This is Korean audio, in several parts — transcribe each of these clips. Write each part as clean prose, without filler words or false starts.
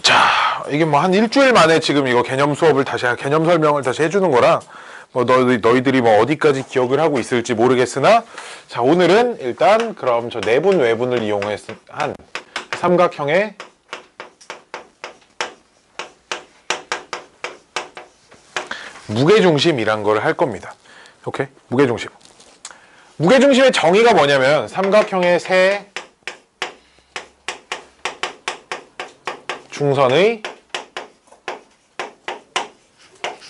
자, 이게 뭐 한 일주일 만에 지금 이거 개념 설명을 다시 해주는 거라 뭐 너희들이 뭐 어디까지 기억을 하고 있을지 모르겠으나, 자, 오늘은 일단 그럼 저 내분 외분을 이용해서 한 삼각형의 무게중심이란 걸 할 겁니다. 오케이? 무게중심. 무게중심의 정의가 뭐냐면 삼각형의 세 중선의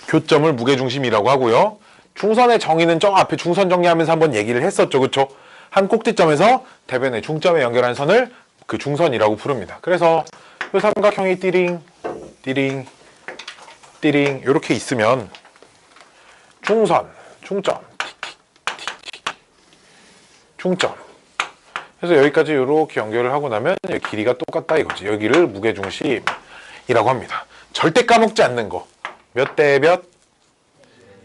교점을 무게중심이라고 하고요. 중선의 정의는 저 앞에 중선 정리하면서 한번 얘기를 했었죠. 그쵸? 한 꼭지점에서 대변의 중점에 연결한 선을 그 중선이라고 부릅니다. 그래서 이 삼각형이 띠링, 띠링, 띠링 이렇게 있으면 중선, 중점, 중점. 그래서 여기까지 이렇게 연결을 하고 나면 길이가 똑같다 이거지. 여기를 무게중심이라고 합니다. 절대 까먹지 않는 거. 몇 대 몇?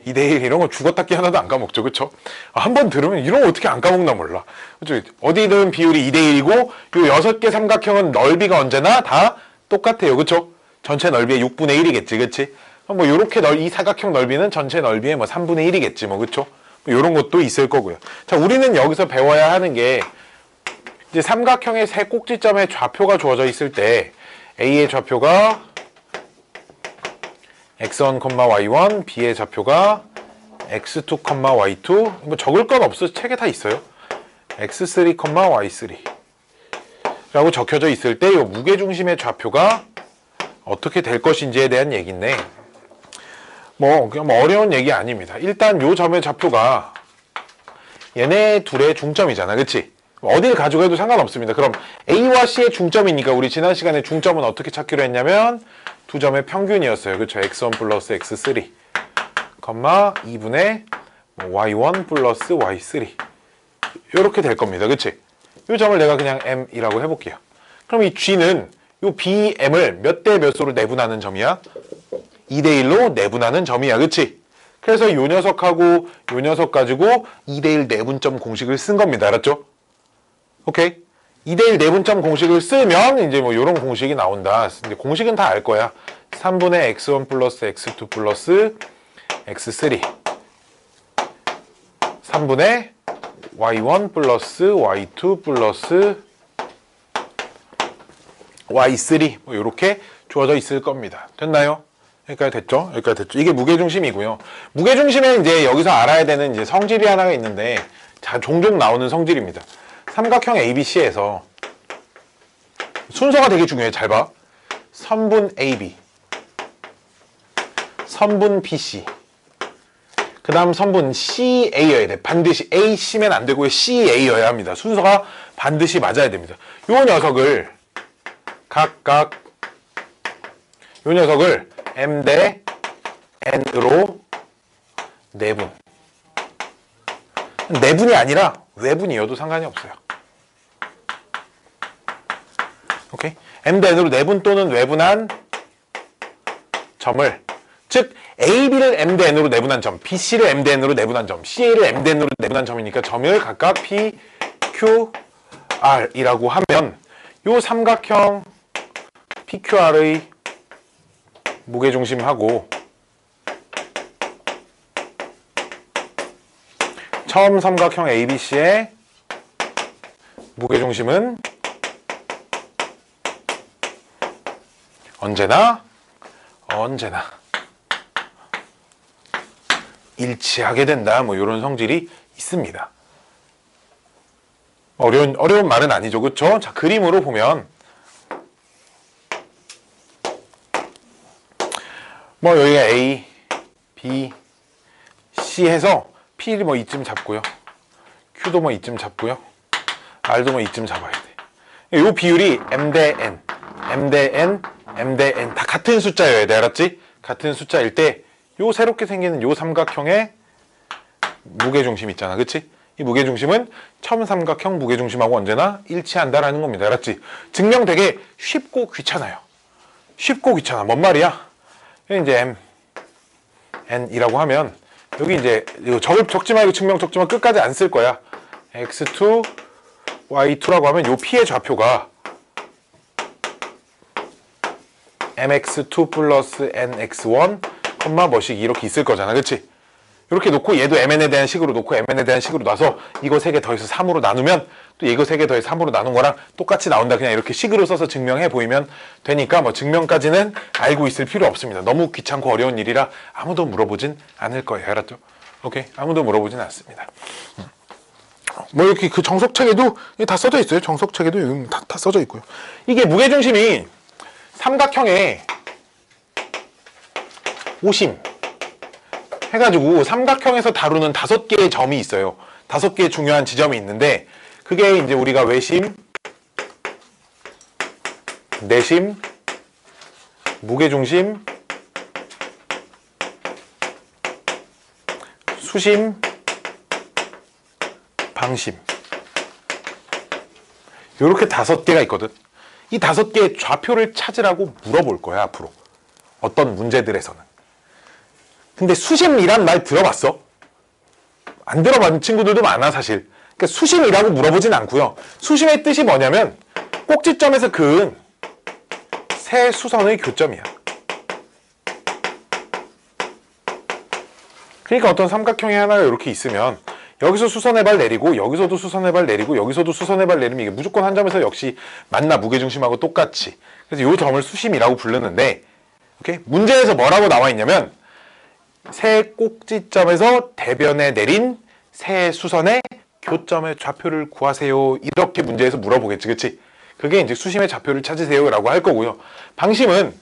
2대1 이런 거 죽었다 깨 하나도 안 까먹죠. 그쵸? 한 번 들으면 이런 거 어떻게 안 까먹나 몰라. 그쵸? 어디든 비율이 2대1이고 요 6개 삼각형은 넓이가 언제나 다 똑같아요. 그쵸? 전체 넓이의 6분의 1이겠지. 그치? 뭐 요렇게 이 사각형 넓이는 전체 넓이의 뭐 3분의 1이겠지. 뭐 그쵸? 뭐 요런 것도 있을 거고요. 자, 우리는 여기서 배워야 하는 게 이제 삼각형의 세 꼭지점에 좌표가 주어져 있을 때 A의 좌표가 x1, y1, B의 좌표가 x2, y2. 뭐 적을 건 없어. 책에 다 있어요. x3, y3 라고 적혀져 있을 때 이 무게중심의 좌표가 어떻게 될 것인지에 대한 얘기인데, 뭐 그냥 뭐 어려운 얘기 아닙니다. 일단 요 점의 좌표가 얘네 둘의 중점이잖아. 그치? 어딜 가져가도 상관없습니다. 그럼 A와 C의 중점이니까 우리 지난 시간에 중점은 어떻게 찾기로 했냐면 두 점의 평균이었어요. 그쵸? x1 플러스 x3 2분의 y1 플러스 y3 이렇게 될 겁니다. 그치? 이 점을 내가 그냥 m이라고 해볼게요. 그럼 이 g는 이 bm을 몇 대 몇으로 내분하는 점이야? 2대1로 내분하는 점이야. 그치? 그래서 이 녀석하고 이 녀석 가지고 2대1 내분점 공식을 쓴 겁니다. 알았죠? 오케이? 2대1 내분점 공식을 쓰면 이제 뭐 요런 공식이 나온다. 이제 공식은 다 알 거야. 3분의 x1 플러스 x2 플러스 x3 3분의 y1 플러스 y2 플러스 y3 뭐 요렇게 주어져 있을 겁니다. 됐나요? 여기까지 됐죠? 여기까지 됐죠? 이게 무게중심이고요. 무게중심에 이제 여기서 알아야 되는 이제 성질이 하나가 있는데, 자, 종종 나오는 성질입니다. 삼각형 ABC에서 순서가 되게 중요해. 잘 봐. 선분 AB, 선분 BC, 그 다음 선분 CA여야 돼. 반드시 AC면 안 되고요. CA여야 합니다. 순서가 반드시 맞아야 됩니다. 요 녀석을 각각 요 녀석을 M 대 N으로 내분. 내분이 아니라 외분이어도 상관이 없어요. 오케이? M 대 N으로 내분 또는 외분한 점을, 즉 AB를 M 대 N으로 내분한 점, BC를 M 대 N으로 내분한 점, CA를 M 대 N으로 내분한 점이니까 점을 각각 P, Q, R이라고 하면 요 삼각형 PQR의 무게중심하고 처음 삼각형 ABC의 무게중심은 언제나 일치하게 된다. 뭐 이런 성질이 있습니다. 어려운 말은 아니죠. 그쵸? 자, 그림으로 보면 뭐 여기가 A, B, C 해서 P를 뭐 이쯤 잡고요. Q도 뭐 이쯤 잡고요. R도 뭐 이쯤 잡아야 돼. 요 비율이 M 대 N, M 대 N, M 대 N 다 같은 숫자여야 돼. 알았지? 같은 숫자일 때 요 새롭게 생기는 요 삼각형의 무게중심 있잖아. 그치? 이 무게중심은 처음 삼각형 무게중심하고 언제나 일치한다라는 겁니다. 알았지? 증명 되게 쉽고 귀찮아요. 쉽고 귀찮아. 뭔 말이야? 이제 M, N이라고 하면 여기 이제 적지 말고 증명 적지 말고 끝까지 안 쓸 거야. X2, Y2라고 하면 요 P의 좌표가 mx2 플러스 nx1 콤마 뭐씩 이렇게 있을 거잖아, 그치? 이렇게 놓고 얘도 mn에 대한 식으로 놓고 mn에 대한 식으로 놔서 이거 3개 더해서 3으로 나누면 또 이거 3개 더해서 3으로 나눈 거랑 똑같이 나온다. 그냥 이렇게 식으로 써서 증명해 보이면 되니까 뭐 증명까지는 알고 있을 필요 없습니다. 너무 귀찮고 어려운 일이라 아무도 물어보진 않을 거예요. 알았죠? 오케이? 아무도 물어보진 않습니다. 뭐 이렇게 그 정석책에도 다 써져 있어요. 정석책에도 다 써져 있고요. 이게 무게중심이 삼각형의 오심 해가지고 삼각형에서 다루는 5개의 점이 있어요. 5개의 중요한 지점이 있는데 그게 이제 우리가 외심, 내심, 무게중심, 수심, 방심 이렇게 5개가 있거든. 이 5개의 좌표를 찾으라고 물어볼 거야 앞으로 어떤 문제들에서는. 근데 수심이란 말 들어봤어? 안 들어본 친구들도 많아 사실. 그러니까 수심이라고 물어보진 않고요. 수심의 뜻이 뭐냐면 꼭지점에서 그은 세 수선의 교점이야. 그러니까 어떤 삼각형이 하나가 이렇게 있으면 여기서 수선의 발 내리고 여기서도 수선의 발 내리고 여기서도 수선의 발 내리면 이게 무조건 한 점에서 역시 만나 무게중심하고 똑같이. 그래서 이 점을 수심이라고 부르는데 오케이? 문제에서 뭐라고 나와 있냐면 세 꼭지점에서 대변에 내린 세 수선의 교점의 좌표를 구하세요. 이렇게 문제에서 물어보겠지, 그치? 그게 이제 수심의 좌표를 찾으세요 라고 할 거고요. 방심은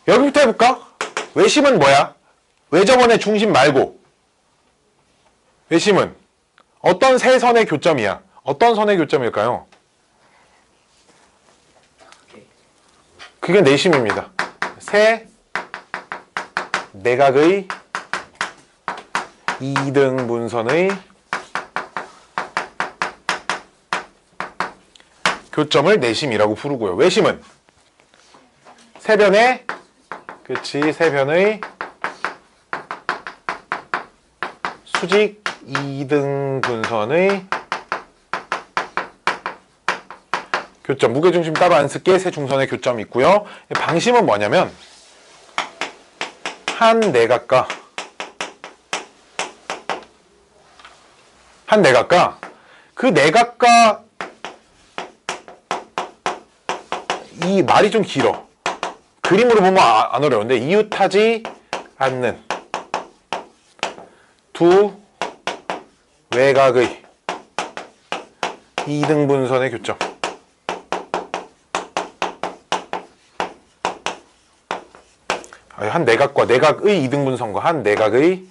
여기부터 해볼까? 외심은 뭐야? 외접원의 중심 말고 외심은 어떤 세 선의 교점이야? 어떤 선의 교점일까요? 그게 내심입니다. 세 내각의 이등분선의 교점을 내심이라고 부르고요. 외심은 세변의 그치 세변의 수직 이등분선의 교점 무게중심 따로 안 쓸게 세 중선의 교점이 있고요. 방심은 뭐냐면 한 내각과 그 내각과 이 말이 좀 길어. 그림으로 보면 안 어려운데 이웃하지 않는 두 외곽의 이등분선의 교점. 한 내각과 내각의 이등분선과 한 내각의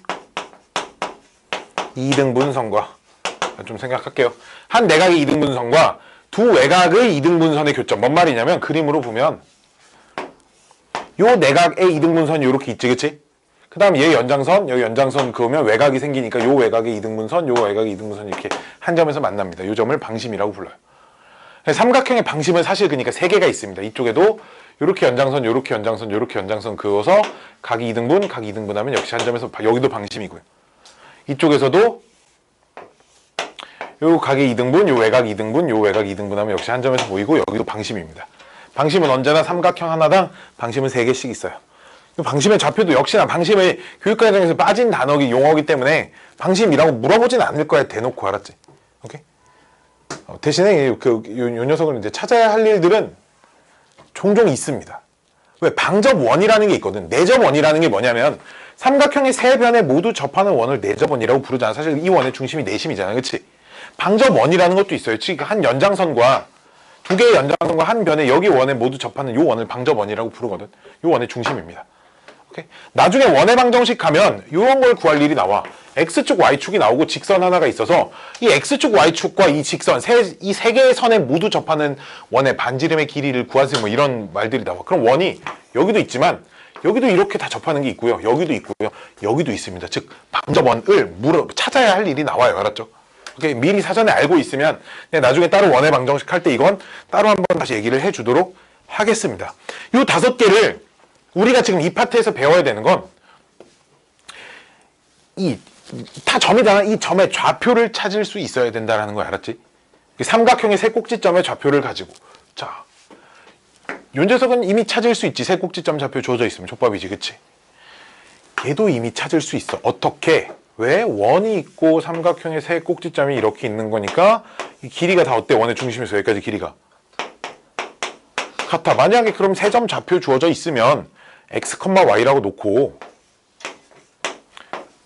이등분선과 좀 생각할게요. 한 내각의 이등분선과 두 외곽의 이등분선의 교점. 뭔 말이냐면 그림으로 보면 요 내각의 이등분선이 이렇게 있지, 그치? 그 다음 얘 연장선, 여기 연장선 그으면 외곽이 생기니까 요 외곽의 이등분선, 요 외곽의 이등분선이 이렇게 한 점에서 만납니다. 요 점을 방심이라고 불러요. 삼각형의 방심은 사실 그러니까 3개가 있습니다. 이쪽에도 요렇게 연장선, 요렇게 연장선, 요렇게 연장선 그어서 각이 2등분, 각이 2등분 하면 역시 한 점에서 여기도 방심이고요. 이쪽에서도 요 각이 2등분, 요 외곽 2등분, 요 외곽 2등분 하면 역시 한 점에서 보이고 여기도 방심입니다. 방심은 언제나 삼각형 하나당 방심은 3개씩 있어요. 방심의 좌표도 역시나 방심의 교육과정에서 빠진 단어기 용어기 때문에 방심이라고 물어보진 않을 거야. 대놓고. 알았지? 오케이? 대신에 요 녀석을 이제 찾아야 할 일들은 종종 있습니다. 왜? 방접원이라는 게 있거든. 내접원이라는 게 뭐냐면 삼각형의 세 변에 모두 접하는 원을 내접원이라고 부르잖아. 사실 이 원의 중심이 내심이잖아. 그치? 방접원이라는 것도 있어요. 즉 한 연장선과 두 개의 연장선과 한 변에 여기 원에 모두 접하는 요 원을 방접원이라고 부르거든. 요 원의 중심입니다. 오케이? 나중에 원의 방정식 하면 이런 걸 구할 일이 나와. X축, Y축이 나오고 직선 하나가 있어서 이 X축, Y축과 이 직선, 이 세 개의 선에 모두 접하는 원의 반지름의 길이를 구하세요. 뭐 이런 말들이 나와. 그럼 원이 여기도 있지만 여기도 이렇게 다 접하는 게 있고요. 여기도 있고요. 여기도 있습니다. 즉 방접원을 찾아야 할 일이 나와요. 알았죠? 오케이? 미리 사전에 알고 있으면 나중에 따로 원의 방정식 할 때 이건 따로 한번 다시 얘기를 해주도록 하겠습니다. 이 5개를 우리가 지금 이 파트에서 배워야 되는 건 다 점이잖아. 이 점의 좌표를 찾을 수 있어야 된다는 거 알았지? 삼각형의 세 꼭지점의 좌표를 가지고 자 요 녀석은 이미 찾을 수 있지. 세 꼭지점 좌표 주어져 있으면 족밥이지, 그치? 얘도 이미 찾을 수 있어. 어떻게? 왜? 원이 있고 삼각형의 세 꼭지점이 이렇게 있는 거니까 이 길이가 다 어때? 원의 중심에서 여기까지 길이가 같아. 만약에 그럼 세 점 좌표 주어져 있으면 x, y라고 놓고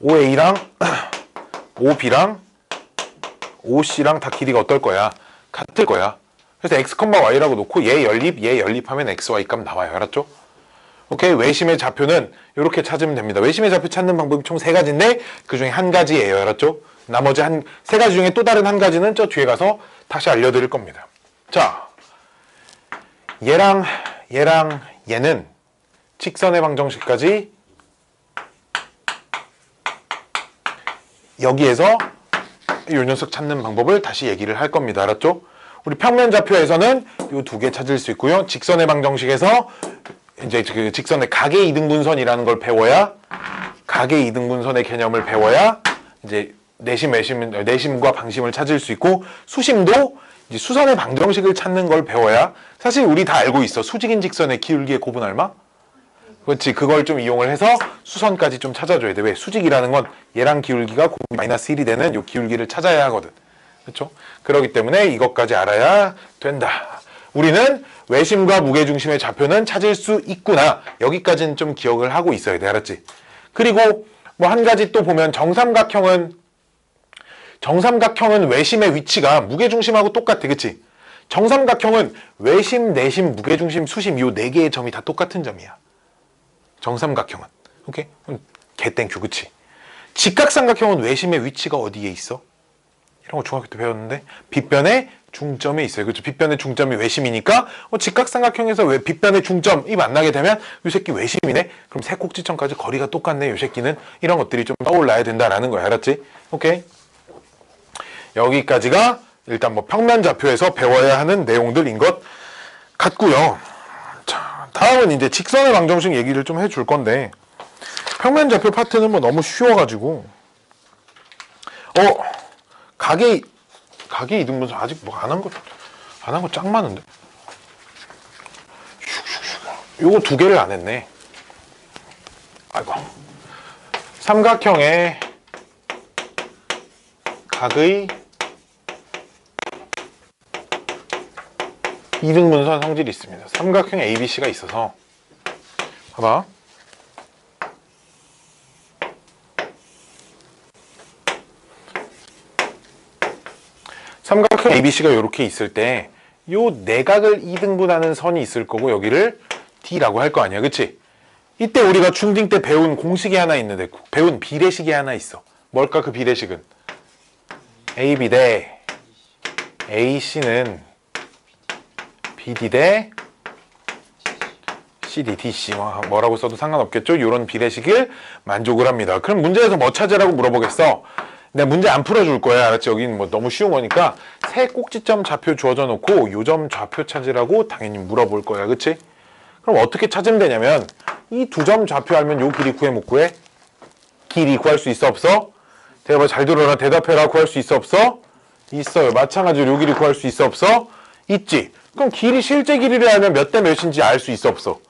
OA랑 OB랑 OC랑 다 길이가 어떨 거야? 같을 거야. 그래서 x, y라고 놓고 얘 연립하면 x, y 값 나와요. 알았죠? 오케이. 외심의 좌표는 이렇게 찾으면 됩니다. 외심의 좌표 찾는 방법이 총 세 가지인데 그 중에 한 가지예요. 알았죠? 나머지 세 가지 중에 또 다른 한 가지는 저 뒤에 가서 다시 알려드릴 겁니다. 자, 얘랑 얘는 직선의 방정식까지 여기에서 이 녀석 찾는 방법을 다시 얘기를 할 겁니다. 알았죠? 우리 평면 좌표에서는 이 두 개 찾을 수 있고요. 직선의 방정식에서 이제 그 직선의 각의 이등분선이라는 걸 배워야, 각의 이등분선의 개념을 배워야 이제 내심과 방심을 찾을 수 있고, 수심도 이제 수선의 방정식을 찾는 걸 배워야, 사실 우리 다 알고 있어. 수직인 직선의 기울기의 곱은 얼마? 그렇지. 그걸 좀 이용을 해서 수선까지 좀 찾아줘야 돼. 왜? 수직이라는 건 얘랑 기울기가 곱이 마이너스 1이 되는 이 기울기를 찾아야 하거든. 그렇죠? 그렇기 때문에 이것까지 알아야 된다. 우리는 외심과 무게중심의 좌표는 찾을 수 있구나. 여기까지는 좀 기억을 하고 있어야 돼. 알았지? 그리고 뭐 한 가지 또 보면 정삼각형은 외심의 위치가 무게중심하고 똑같아. 그치? 정삼각형은 외심, 내심, 무게중심, 수심 요 네 개의 점이 다 똑같은 점이야. 정삼각형은. 오케이? 개땡큐. 그치? 직각삼각형은 외심의 위치가 어디에 있어? 이런 거 중학교 때 배웠는데 빗변의 중점에 있어요. 그렇죠? 빗변의 중점이 외심이니까 직각삼각형에서 왜 빗변의 중점이 만나게 되면 이 새끼 외심이네? 그럼 세 꼭지점까지 거리가 똑같네. 이 새끼는. 이런 것들이 좀 떠올라야 된다라는 거야. 알았지? 오케이? 여기까지가 일단 뭐 평면 좌표에서 배워야 하는 내용들인 것 같고요. 자, 다음은 이제 직선의 방정식 얘기를 좀 해줄 건데, 평면 좌표 파트는 뭐 너무 쉬워가지고 각의 이등분선 아직 뭐 안 한 거 짱 많은데. 요거 두 개를 안 했네. 아이고. 삼각형의 각의 이등분선 성질이 있습니다. 삼각형 ABC가 있어서 봐봐. 삼각형 ABC가 이렇게 있을 때 요 내각을 이등분하는 선이 있을 거고 여기를 D라고 할 거 아니야. 그치? 이때 우리가 중딩 때 배운 공식이 하나 있는데, 배운 비례식이 하나 있어. 뭘까 그 비례식은? AB 대 AC는 BD 대 CD, DC 뭐라고 써도 상관없겠죠? 이런 비례식을 만족을 합니다. 그럼 문제에서 뭐 찾으라고 물어보겠어? 내가 문제 안 풀어줄 거야. 알았지? 여기는 뭐 너무 쉬운 거니까 세 꼭지점 좌표 주어져 놓고 요 점 좌표 찾으라고 당연히 물어볼 거야. 그치? 그럼 어떻게 찾으면 되냐면 이 두 점 좌표 알면 요 길이 구해 못 구해? 길이 구할 수 있어 없어? 대답 잘 들어라. 대답해라. 구할 수 있어 없어? 있어요. 마찬가지로 요 길이 구할 수 있어 없어? 있지. 그럼 길이 실제 길이를 알면 몇 대 몇인지 알 수 있어 없어?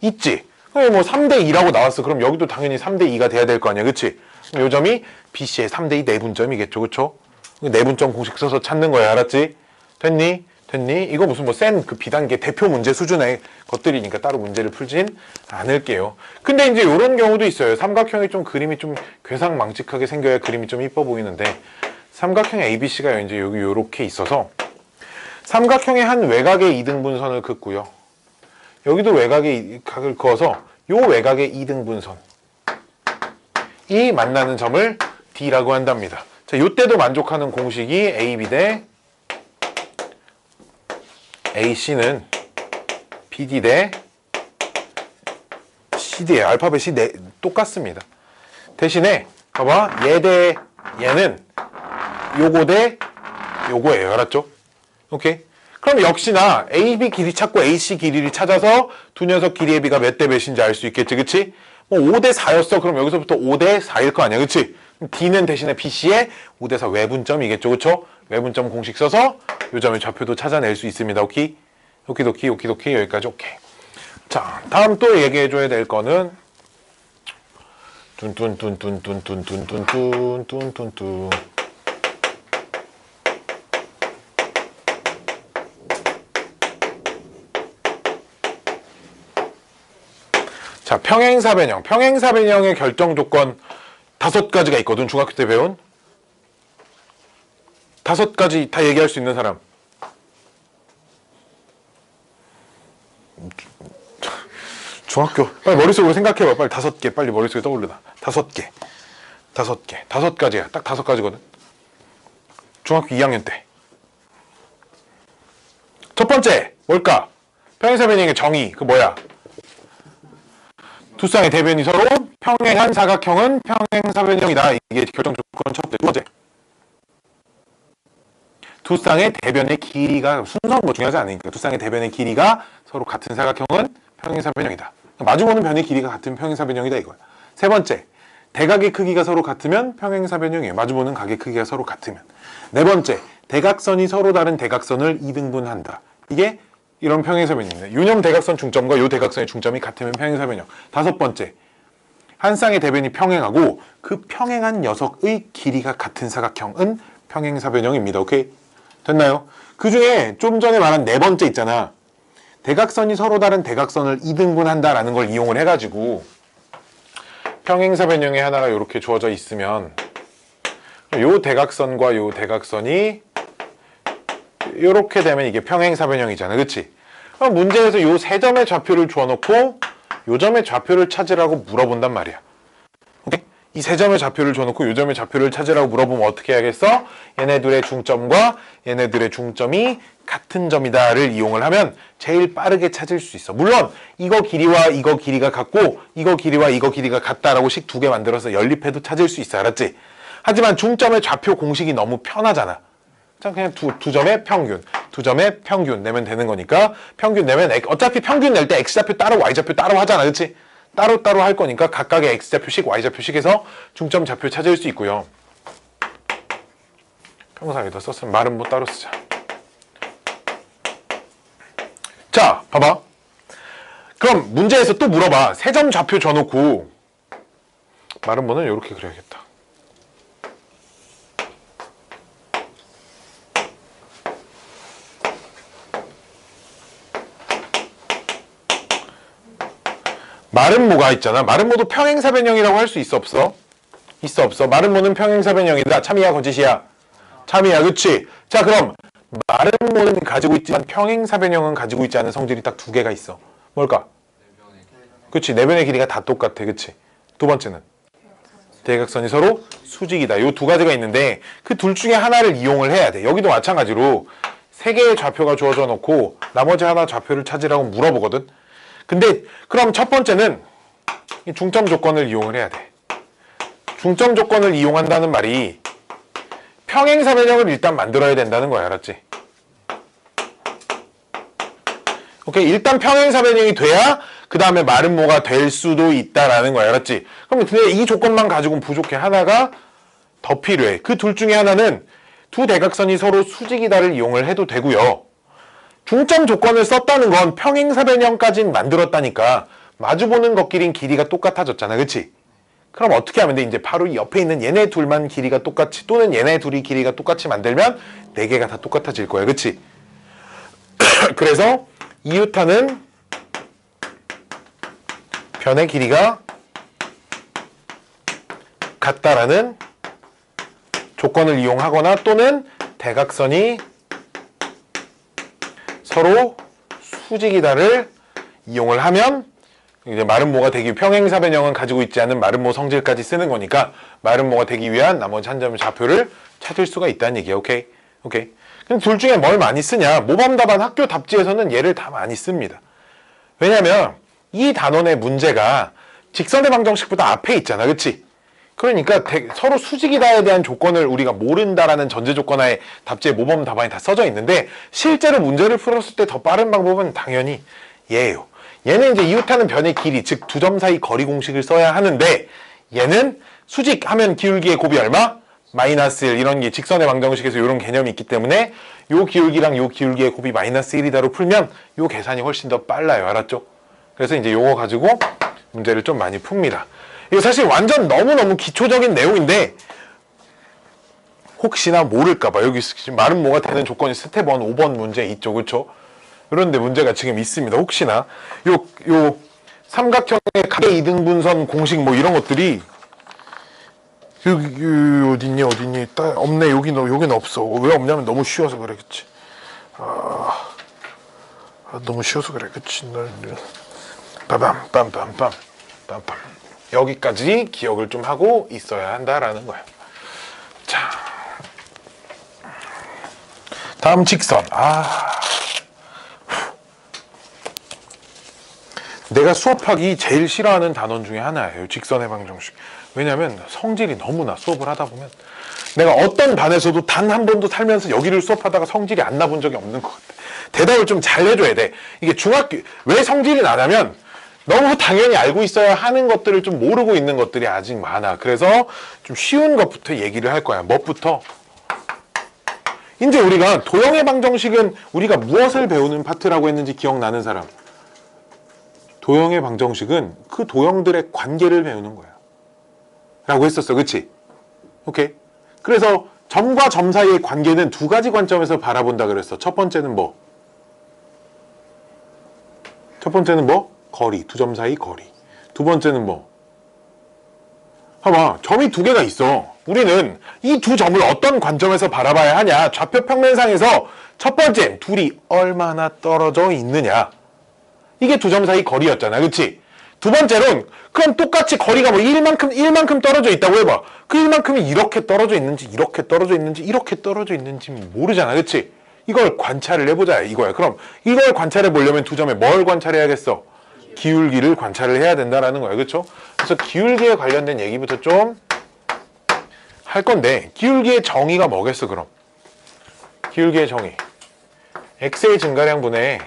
있지. 그럼 뭐 3대 2라고 나왔어. 그럼 여기도 당연히 3대 2가 돼야 될 거 아니야. 그치? 요 점이 BC의 3대 2 내분점이겠죠. 그쵸? 내분점 공식 써서 찾는 거야. 알았지? 됐니? 이거 무슨 뭐 센 그 비단계 대표 문제 수준의 것들이니까 따로 문제를 풀진 않을게요. 근데 이제 요런 경우도 있어요. 삼각형이 좀 그림이 좀 괴상망측하게 생겨야 그림이 좀 이뻐 보이는데, 삼각형 ABC가 이제 여기 요렇게 있어서 삼각형의 한 외곽의 이등분선을 긋고요. 여기도 외곽의 각을 그어서 요 외곽의 이등분선 이 만나는 점을 D라고 한답니다. 자, 요때도 만족하는 공식이 AB 대 AC는 BD 대 CD예요. 알파벳이 똑같습니다. 대신에 봐봐. 얘 대 얘는 요거 대 요거예요. 알았죠? 오케이? 그럼 역시나 AB 길이 찾고 AC 길이를 찾아서 두 녀석 길이의 비가 몇 대 몇인지 알 수 있겠지. 그치? 뭐 5대 4였어. 그럼 여기서부터 5대 4일 거 아니야. 그치? D는 대신에 BC의 5대 4 외분점이겠죠. 그쵸? 외분점 공식 써서 요 점의 좌표도 찾아낼 수 있습니다. 오케이? 오키도키 여기까지 오케이. 자, 다음 또 얘기해줘야 될 거는 뚠뚠뚠뚠뚠뚠뚠뚠뚠뚠뚠뚠. 자, 평행사변형. 평행사변형의 결정 조건 5가지가 있거든. 중학교 때 배운 5가지 다 얘기할 수 있는 사람. 중학교 빨리 머릿속으로 생각해봐. 빨리 5개 빨리 머릿속에 떠올르다. 5개 5가지야. 딱 5가지거든. 중학교 2학년 때. 첫 번째 뭘까? 평행사변형의 정의. 그 뭐야? 두 쌍의 대변이 서로 평행한 사각형은 평행사변형이다. 이게 결정 조건 첫 번째. 두 번째, 두 쌍의 대변의 길이가, 순서는 뭐 중요하지 않으니까 두 쌍의 대변의 길이가 서로 같은 사각형은 평행사변형이다. 마주보는 변의 길이가 같은 평행사변형이다 이거야. 세 번째, 대각의 크기가 서로 같으면 평행사변형이에요. 마주보는 각의 크기가 서로 같으면. 네 번째, 대각선이 서로 다른 대각선을 이등분한다. 이게 이런 평행사변형입니다. 유념 대각선 중점과 요 대각선의 중점이 같으면 평행사변형. 다섯 번째, 한 쌍의 대변이 평행하고 그 평행한 녀석의 길이가 같은 사각형은 평행사변형입니다. 오케이? 됐나요? 그 중에 좀 전에 말한 네 번째 있잖아. 대각선이 서로 다른 대각선을 이등분한다라는 걸 이용을 해가지고 평행사변형의 하나가 이렇게 주어져 있으면 요 대각선과 요 대각선이 이렇게 되면 이게 평행사변형이잖아. 그치? 그럼 문제에서 요 세 점의 좌표를 주어놓고 요 점의 좌표를 찾으라고 물어본단 말이야. 오케이? 이 세 점의 좌표를 줘놓고 요 점의 좌표를 찾으라고 물어보면 어떻게 해야겠어? 얘네들의 중점과 얘네들의 중점이 같은 점이다를 이용을 하면 제일 빠르게 찾을 수 있어. 물론 이거 길이와 이거 길이가 같고 이거 길이와 이거 길이가 같다라고 식 2개 만들어서 연립해도 찾을 수 있어. 알았지? 하지만 중점의 좌표 공식이 너무 편하잖아. 자, 그냥 두 점의 평균, 두 점의 평균 내면 되는 거니까 평균 내면 어차피 평균 낼 때 X좌표 따로 Y좌표 따로 하잖아. 그치? 따로따로 할 거니까 각각의 X좌표식, Y좌표식에서 중점 좌표 찾을 수 있고요. 평상에다 썼으면 말은 뭐 따로 쓰자. 자, 봐봐. 그럼 문제에서 또 물어봐. 세 점 좌표 줘놓고 말은 뭐는 이렇게 그려야겠다. 마름모가 있잖아. 마름모도 평행사변형이라고 할 수 있어 없어? 있어 없어? 마름모는 평행사변형이다. 참이야 거짓이야? 참이야. 그치? 자, 그럼 마름모는 가지고 있지만 평행사변형은 가지고 있지 않은 성질이 딱 2개가 있어. 뭘까? 그치? 내변의 길이가 다 똑같아. 그치? 두 번째는 대각선이 서로 수직이다. 요 2가지가 있는데 그 둘 중에 하나를 이용을 해야 돼. 여기도 마찬가지로 3개의 좌표가 주어져 놓고 나머지 하나 좌표를 찾으라고 물어보거든. 근데 그럼 첫 번째는 중점 조건을 이용을 해야 돼. 중점 조건을 이용한다는 말이 평행사변형을 일단 만들어야 된다는 거야. 알았지? 오케이? 일단 평행사변형이 돼야 그 다음에 마름모가 될 수도 있다라는 거야. 알았지? 그럼 근데 이 조건만 가지고는 부족해. 하나가 더 필요해. 그 둘 중에 하나는 두 대각선이 서로 수직이다를 이용을 해도 되고요. 중점 조건을 썼다는 건 평행사변형까지는 만들었다니까 마주보는 것끼린 길이가 똑같아졌잖아. 그치? 그럼 어떻게 하면 돼? 이제 바로 옆에 있는 얘네 둘만 길이가 똑같이 또는 얘네 둘이 길이가 똑같이 만들면 4개가 다 똑같아질 거야. 그치? 그래서 이유타는 변의 길이가 같다라는 조건을 이용하거나 또는 대각선이 서로 수직이다를 이용을 하면 이제 마름모가 되기 평행사변형은 가지고 있지 않은 마름모 성질까지 쓰는 거니까 마름모가 되기 위한 나머지 한 점의 좌표를 찾을 수가 있다는 얘기야. 오케이? 오케이. 근데 둘 중에 뭘 많이 쓰냐? 모범답안 학교 답지에서는 얘를 다 많이 씁니다. 왜냐면 이 단원의 문제가 직선의 방정식보다 앞에 있잖아. 그치? 그러니까 서로 수직이다에 대한 조건을 우리가 모른다라는 전제 조건하에 답지에 모범 답안이 다 써져 있는데 실제로 문제를 풀었을 때 더 빠른 방법은 당연히 얘예요. 얘는 이제 이웃하는 변의 길이, 즉 두 점 사이 거리 공식을 써야 하는데 얘는 수직하면 기울기의 곱이 얼마? 마이너스 1 이런 게 직선의 방정식에서 이런 개념이 있기 때문에 요 기울기랑 요 기울기의 곱이 마이너스 1이다로 풀면 요 계산이 훨씬 더 빨라요. 알았죠? 그래서 이제 요거 가지고 문제를 좀 많이 풉니다. 이거 사실 완전 너무너무 기초적인 내용인데 혹시나 모를까봐 여기 지금 말은 뭐가 되는 조건이 스텝 1 5번 문제 있죠, 그렇죠? 그런데 문제가 지금 있습니다. 혹시나 요 삼각형의 각의 이등분선 공식 뭐 이런 것들이 여기 어딨니 없네. 여기는 없어. 왜 없냐면 너무 쉬워서 그래, 그치? 너무 쉬워서 그래, 그치? 빰빰빰빰빰 여기까지 기억을 좀 하고 있어야 한다라는 거야. 자, 다음 직선. 내가 수업하기 제일 싫어하는 단원 중에 하나예요. 직선의 방정식. 왜냐면 성질이 너무나 수업을 하다 보면 내가 어떤 반에서도 단 한 번도 살면서 여기를 수업하다가 성질이 안 나본 적이 없는 것 같아. 대답을 좀 잘 해줘야 돼. 이게 중학교 왜 성질이 나냐면 너무 당연히 알고 있어야 하는 것들을 좀 모르고 있는 것들이 아직 많아. 그래서 좀 쉬운 것부터 얘기를 할 거야. 뭐부터? 이제 우리가 도형의 방정식은 우리가 무엇을 배우는 파트라고 했는지 기억나는 사람? 도형의 방정식은 그 도형들의 관계를 배우는 거야 라고 했었어, 그치? 오케이. 그래서 점과 점 사이의 관계는 두 가지 관점에서 바라본다 그랬어. 첫 번째는 뭐? 거리, 두 점 사이 거리. 두 번째는 뭐? 봐봐, 점이 두 개가 있어. 우리는 이 두 점을 어떤 관점에서 바라봐야 하냐? 좌표 평면상에서 첫 번째, 둘이 얼마나 떨어져 있느냐? 이게 두 점 사이 거리였잖아, 그치? 두 번째로는 그럼 똑같이 거리가 뭐 1만큼 떨어져 있다고 해봐. 그 1만큼이 이렇게 떨어져 있는지 이렇게 떨어져 있는지 이렇게 떨어져 있는지 모르잖아, 그치? 이걸 관찰을 해보자 이거야. 그럼 이걸 관찰해 보려면 두 점에 뭘 관찰해야겠어? 기울기를 관찰을 해야 된다라는 거야, 그쵸? 그래서 기울기에 관련된 얘기부터 좀 할 건데, 기울기의 정의가 뭐겠어, 그럼? 기울기의 정의, x의 증가량분의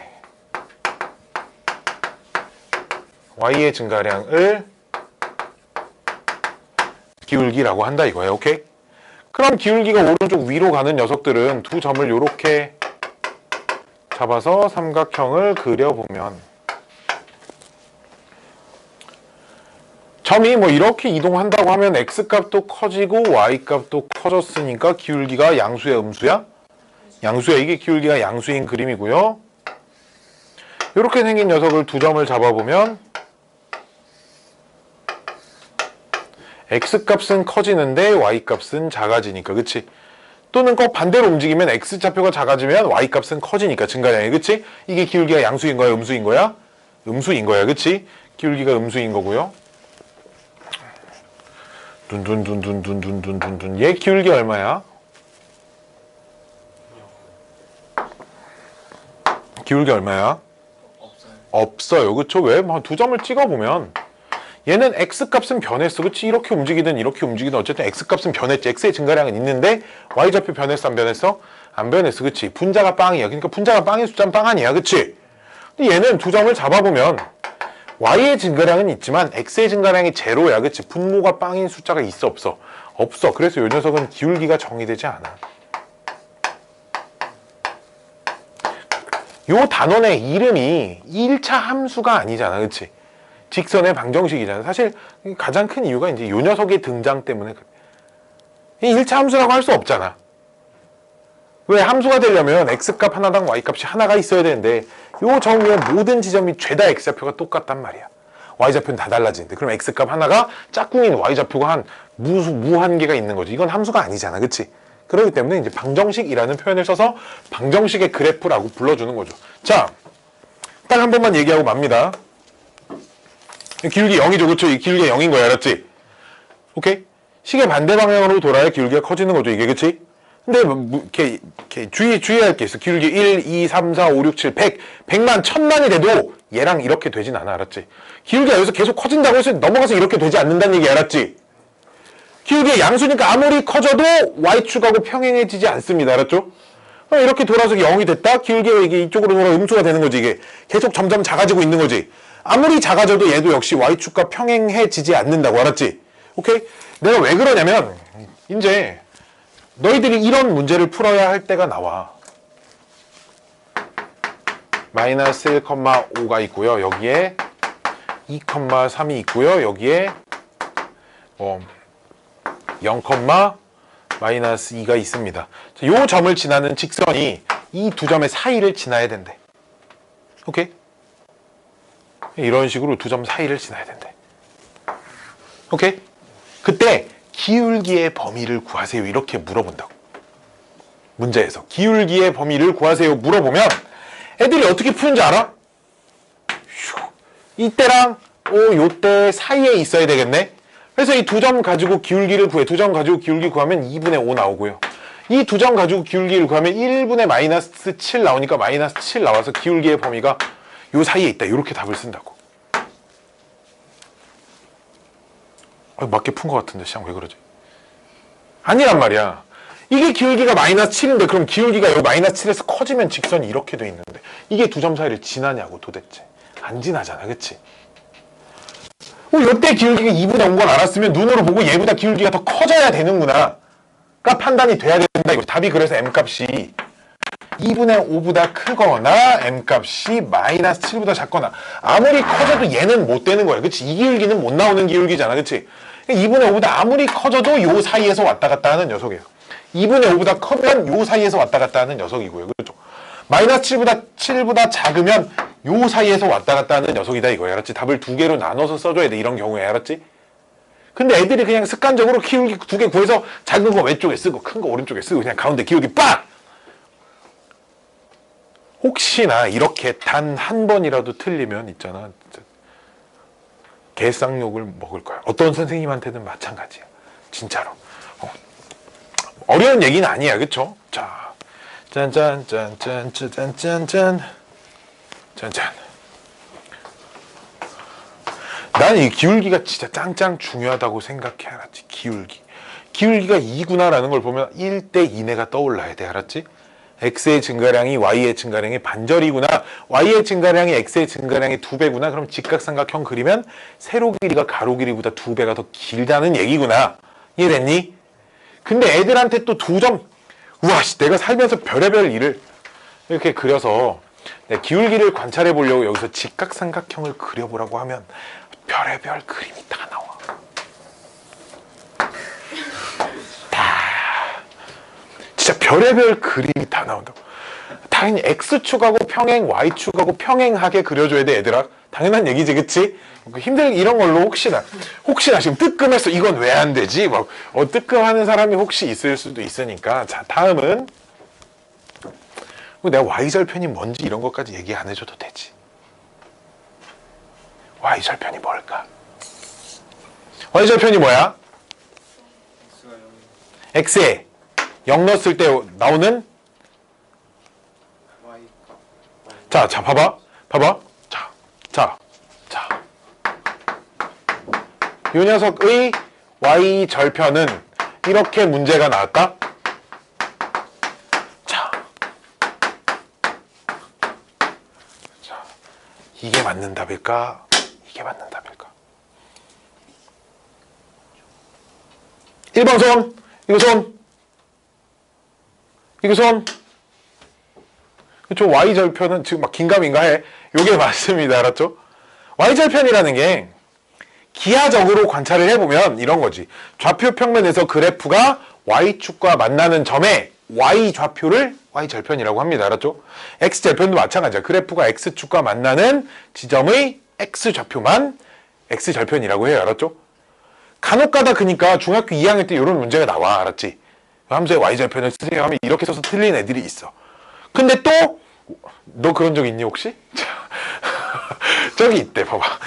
y의 증가량을 기울기라고 한다 이거야. 오케이? 그럼 기울기가 오른쪽 위로 가는 녀석들은 두 점을 이렇게 잡아서 삼각형을 그려보면 점이 뭐 이렇게 이동한다고 하면 x값도 커지고 y값도 커졌으니까 기울기가 양수야, 음수야? 양수야. 이게 기울기가 양수인 그림이고요. 이렇게 생긴 녀석을 두 점을 잡아보면 x값은 커지는데 y값은 작아지니까, 그치? 또는 꼭 반대로 움직이면 x좌표가 작아지면 y값은 커지니까, 증가량이, 그치? 이게 기울기가 양수인 거야, 음수인 거야? 음수인 거야, 그치? 기울기가 음수인 거고요. 얘 기울기 얼마야? 기울기 얼마야? 없어요, 그쵸? 왜? 두 점을 찍어보면 얘는 x값은 변했어, 그치? 이렇게 움직이든 이렇게 움직이든 어쨌든 x값은 변했지. x의 증가량은 있는데 y좌표 변했어, 안 변했어? 안 변했어, 그치? 분자가 빵이야. 그러니까 분자가 빵인 숫자는 빵 아니야, 그치? 근데 얘는 두 점을 잡아보면 y의 증가량은 있지만 x의 증가량이 제로야, 그치? 분모가 빵인 숫자가 있어, 없어? 없어. 그래서 이 녀석은 기울기가 정의되지 않아. 요 단원의 이름이 1차 함수가 아니잖아, 그치? 직선의 방정식이잖아. 사실 가장 큰 이유가 이제 요 녀석의 등장 때문에 그래. 이 1차 함수라고 할 수 없잖아. 왜? 함수가 되려면 x값 하나당 y값이 하나가 있어야 되는데 요 점 위에 모든 지점이 죄다 x좌표가 똑같단 말이야. y좌표는 다 달라지는데 그럼 x값 하나가 짝꿍인 y좌표가 한 무한개가 있는 거지. 이건 함수가 아니잖아, 그치? 그렇기 때문에 이제 방정식이라는 표현을 써서 방정식의 그래프라고 불러주는 거죠. 자, 딱 한 번만 얘기하고 맙니다. 기울기 0이죠, 그쵸? 이 기울기가 0인 거야, 알았지? 오케이? 시계 반대 방향으로 돌아야 기울기가 커지는 거죠, 이게, 그치? 근데 이렇게 주의할 게 있어. 기울기 1, 2, 3, 4, 5, 6, 7, 100, 100만, 1000만이 돼도 얘랑 이렇게 되진 않아, 알았지? 기울기가 여기서 계속 커진다고 해서 넘어가서 이렇게 되지 않는다는 얘기, 알았지? 기울기의 양수니까 아무리 커져도 y축하고 평행해지지 않습니다, 알았죠? 이렇게 돌아서 0이 됐다? 기울기가 이게 이쪽으로 돌아 음수가 되는 거지, 이게. 계속 점점 작아지고 있는 거지. 아무리 작아져도 얘도 역시 y축과 평행해지지 않는다고, 알았지? 오케이? 내가 왜 그러냐면 이제 너희들이 이런 문제를 풀어야 할 때가 나와. 마이너스 1,5가 있고요. 여기에 2,3이 있고요. 여기에 0, 마이너스 2가 있습니다. 이 점을 지나는 직선이 이 두 점의 사이를 지나야 된대. 오케이? 이런 식으로 두 점 사이를 지나야 된대. 오케이? 그때 기울기의 범위를 구하세요. 이렇게 물어본다고. 문제에서 기울기의 범위를 구하세요 물어보면 애들이 어떻게 푸는지 알아? 이때랑 요때 사이에 있어야 되겠네. 그래서 이 두 점 가지고 기울기를 구해. 두 점 가지고 기울기 구하면 2분의 5 나오고요. 이 두 점 가지고 기울기를 구하면 1분의 마이너스 7 나오니까 마이너스 7 나와서 기울기의 범위가 요 사이에 있다. 이렇게 답을 쓴다고. 맞게 푼 것 같은데 시장 왜 그러지? 아니란 말이야. 이게 기울기가 마이너스 7인데 그럼 기울기가 여기 마이너스 7에서 커지면 직선이 이렇게 돼 있는데 이게 두 점 사이를 지나냐고 도대체. 안 지나잖아. 그치? 요때 기울기가 2분의 5인 걸 알았으면 눈으로 보고 얘보다 기울기가 더 커져야 되는구나 가 판단이 돼야 된다 이거. 답이 그래서 m값이 2분의 5보다 크거나 m값이 마이너스 7보다 작거나. 아무리 커져도 얘는 못 되는 거야. 그치? 이 기울기는 못 나오는 기울기잖아. 그치? 2분의 5보다 아무리 커져도 요 사이에서 왔다 갔다 하는 녀석이에요. 2분의 5보다 크면 요 사이에서 왔다 갔다 하는 녀석이고요. 그렇죠? 마이너스 7보다 작으면 요 사이에서 왔다 갔다 하는 녀석이다 이거야. 알았지? 답을 두 개로 나눠서 써줘야 돼. 이런 경우에. 알았지? 근데 애들이 그냥 습관적으로 기울기 두 개 구해서 작은 거 왼쪽에 쓰고 큰 거 오른쪽에 쓰고 그냥 가운데 기울기 빡! 혹시나 이렇게 단 한 번이라도 틀리면 있잖아. 개쌍욕을 먹을 거야. 어떤 선생님한테는 마찬가지야. 진짜로. 어려운 얘기는 아니야. 그쵸? 자, 짠짠짠짠짠짠짠 짠짠. 나는 이 기울기가 진짜 짱짱 중요하다고 생각해. 알았지? 기울기가 2구나 라는 걸 보면 1대 2내가 떠올라야 돼. 알았지? x의 증가량이 y의 증가량의 반절이구나. y의 증가량이 x의 증가량의 2배구나. 그럼 직각삼각형 그리면 세로 길이가 가로 길이보다 2배가 더 길다는 얘기구나. 이해됐니? 근데 애들한테 또 두 점, 우와, 내가 살면서 별의별 일을 이렇게 그려서 기울기를 관찰해 보려고 여기서 직각삼각형을 그려보라고 하면 별의별 그림이 다 나와. 진짜 별의별 그림이 다 나온다고. 당연히 X축하고 평행, Y축하고 평행하게 그려줘야 돼, 얘들아. 당연한 얘기지, 그치? 이런 걸로 혹시나 지금 뜨끔했어. 이건 왜 안 되지? 막, 뜨끔하는 사람이 혹시 있을 수도 있으니까. 자, 다음은. 내가 Y절편이 뭔지 이런 것까지 얘기 안 해줘도 되지. Y절편이 뭘까? Y절편이 뭐야? X에 0 넣었을 때 나오는? 자, 봐봐. 자. 이 녀석의 Y절편은 이렇게 문제가 나올까? 자, 이게 맞는 답일까? 이게 맞는 답일까? 1번 손! 이거 손! 그쵸? Y절편은 지금 막 긴가민가 해. 요게 맞습니다. 알았죠? Y절편이라는 게 기하적으로 관찰을 해보면 이런 거지. 좌표 평면에서 그래프가 Y축과 만나는 점에 Y좌표를 Y절편이라고 합니다. 알았죠? X절편도 마찬가지야. 그래프가 X축과 만나는 지점의 X좌표만 X절편이라고 해요. 알았죠? 간혹가다 그니까 중학교 2학년 때 이런 문제가 나와. 알았지? 함수의 Y절편을 쓰세요 하면 이렇게 써서 틀린 애들이 있어. 근데 또 너 그런 적 있니 혹시? 저기 있대. 봐봐.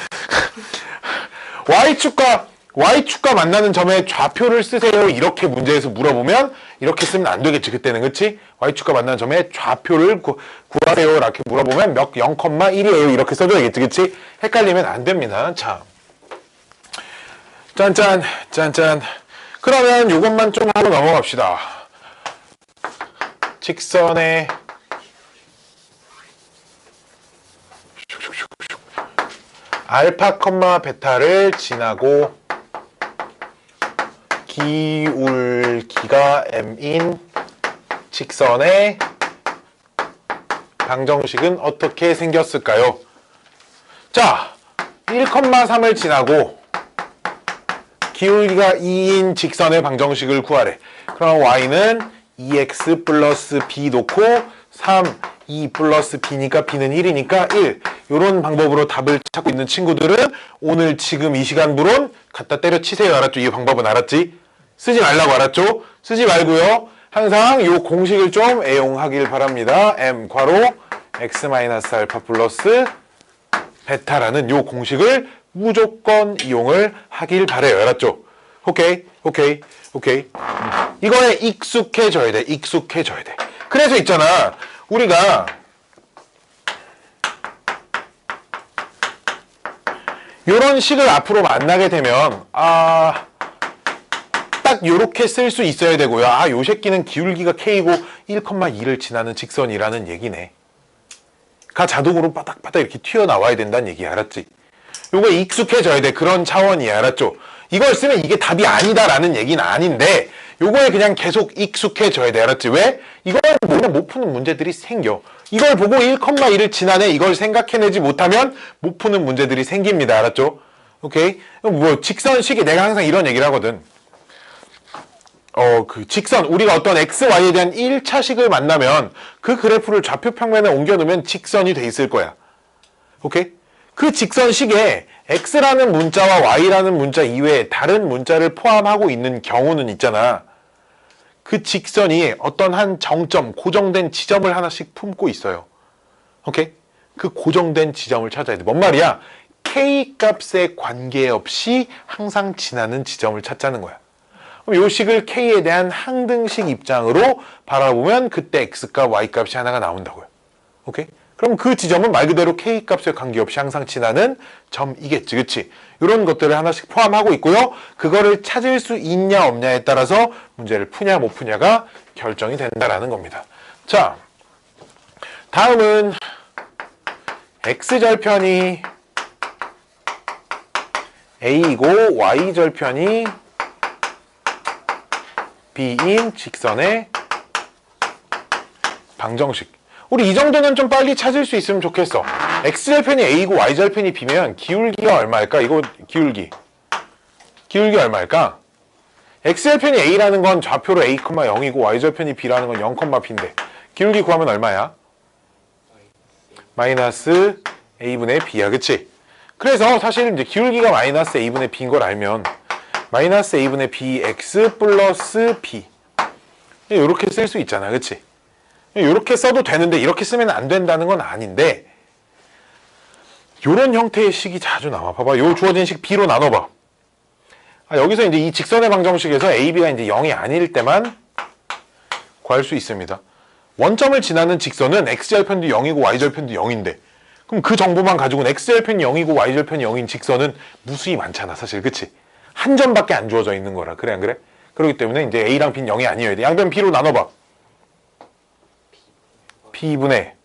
Y축과 만나는 점에 좌표를 쓰세요. 이렇게 문제에서 물어보면 이렇게 쓰면 안 되겠지. 그때는. 그치? Y축과 만나는 점에 좌표를 구하세요. 이렇게 물어보면 0,1이에요. 이렇게 써줘야겠지. 그치? 헷갈리면 안 됩니다. 자, 짠짠. 그러면 이것만 좀 하고 넘어갑시다. 직선의 알파, 베타를 지나고 기울기가 m인 직선의 방정식은 어떻게 생겼을까요? 자, 1,3을 지나고 기울기가 2인 직선의 방정식을 구하래. 그럼 y는 2x 플러스 b 놓고 3, 2 플러스 b니까 b는 1이니까 1. 이런 방법으로 답을 찾고 있는 친구들은 오늘 지금 이 시간부론 갖다 때려치세요. 알았죠? 이 방법은 알았지? 쓰지 말라고 알았죠? 쓰지 말고요. 항상 이 공식을 좀 애용하길 바랍니다. m 괄호 x-알파 플러스 베타라는 이 공식을 무조건 이용을 하길 바래요. 알았죠? 오케이. 이거에 익숙해져야 돼. 익숙해져야 돼. 그래서 있잖아. 우리가 요런 식을 앞으로 만나게 되면 딱 요렇게 쓸 수 있어야 되고요. 요 새끼는 기울기가 K고 1,2를 지나는 직선이라는 얘기네. 가 자동으로 바닥바닥 이렇게 튀어나와야 된다는 얘기 알았지? 요거에 익숙해져야 돼. 그런 차원이야. 알았죠? 이걸 쓰면 이게 답이 아니다라는 얘기는 아닌데 요거에 그냥 계속 익숙해져야 돼. 알았지? 왜? 이걸 보면 못 푸는 문제들이 생겨. 이걸 보고 1,2를 지나네 이걸 생각해내지 못하면 못 푸는 문제들이 생깁니다. 알았죠? 오케이? 뭐 직선식이 내가 항상 이런 얘기를 하거든. 그 직선, 우리가 어떤 x, y에 대한 1차식을 만나면 그 그래프를 좌표 평면에 옮겨놓으면 직선이 돼 있을 거야. 오케이? 그 직선식에 x라는 문자와 y라는 문자 이외에 다른 문자를 포함하고 있는 경우는 있잖아. 그 직선이 어떤 한 정점, 고정된 지점을 하나씩 품고 있어요. 오케이? 그 고정된 지점을 찾아야 돼. 뭔 말이야? k 값에 관계없이 항상 지나는 지점을 찾자는 거야. 그럼 이 식을 k에 대한 항등식 입장으로 바라보면 그때 x값, y값이 하나가 나온다고요. 오케이? 그럼 그 지점은 말 그대로 k 값에 관계없이 항상 지나는 점이겠지. 그치? 이런 것들을 하나씩 포함하고 있고요. 그거를 찾을 수 있냐 없냐에 따라서 문제를 푸냐 못 푸냐가 결정이 된다라는 겁니다. 자, 다음은 x절편이 a이고 y절편이 b인 직선의 방정식. 우리 이 정도는 좀 빨리 찾을 수 있으면 좋겠어. x절편이 a고 y절편이 b면 기울기가 얼마일까? 이거 기울기 얼마일까? x절편이 a라는 건 좌표로 a, 0이고 y절편이 b라는 건 0, b인데 기울기 구하면 얼마야? 마이너스 a분의 b야. 그치? 그래서 사실 이제 기울기가 마이너스 a분의 b인 걸 알면 마이너스 a분의 bx 플러스 b 이렇게 쓸 수 있잖아. 그치? 이렇게 써도 되는데 이렇게 쓰면 안 된다는 건 아닌데 이런 형태의 식이 자주 나와. 봐봐. 요 주어진 식 b로 나눠봐. 여기서 이제 이 직선의 방정식에서 a, b가 이제 0이 아닐 때만 구할 수 있습니다. 원점을 지나는 직선은 x절편도 0이고 y절편도 0인데 그럼 그 정보만 가지고는 x절편이 0이고 y절편이 0인 직선은 무수히 많잖아. 사실. 그치? 한 점밖에 안 주어져 있는 거라. 그래 안 그래? 그렇기 때문에 이제 a랑 b는 0이 아니어야 돼. 양변 b로 나눠봐. b분의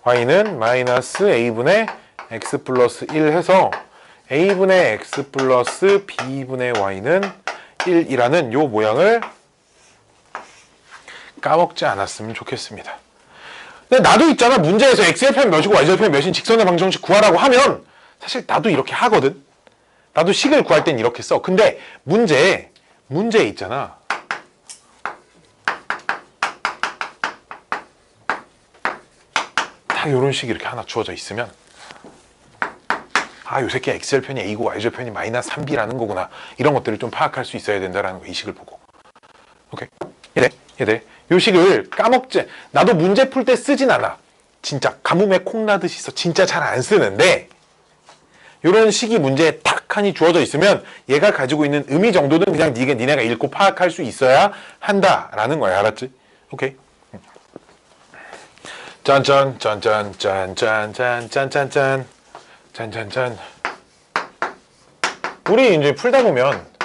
y는 마이너스 a분의 x 플러스 1 해서 a분의 x 플러스 b분의 y는 1이라는 요 모양을 까먹지 않았으면 좋겠습니다. 근데 나도 있잖아. 문제에서 x절편 몇이고 y절편 몇인 직선의 방정식 구하라고 하면 사실 나도 이렇게 하거든. 나도 식을 구할 땐 이렇게 써. 근데 문제에 있잖아. 딱 이런 식이 이렇게 하나 주어져 있으면 요 새끼 x절편이 a고 y절편이 마이너스 3b라는 거구나. 이런 것들을 좀 파악할 수 있어야 된다는 거. 이 식을 보고. 오케이? 얘들. 요 식을 까먹지. 나도 문제 풀 때 쓰진 않아. 진짜 가뭄에 콩 나듯이 써. 진짜 잘 안 쓰는데 이런 식이 문제에 탁 하니 주어져 있으면 얘가 가지고 있는 의미 정도는 그냥 니네가 읽고 파악할 수 있어야 한다라는 거야. 알았지? 오케이. 짠짠 우리 이제 풀다 보면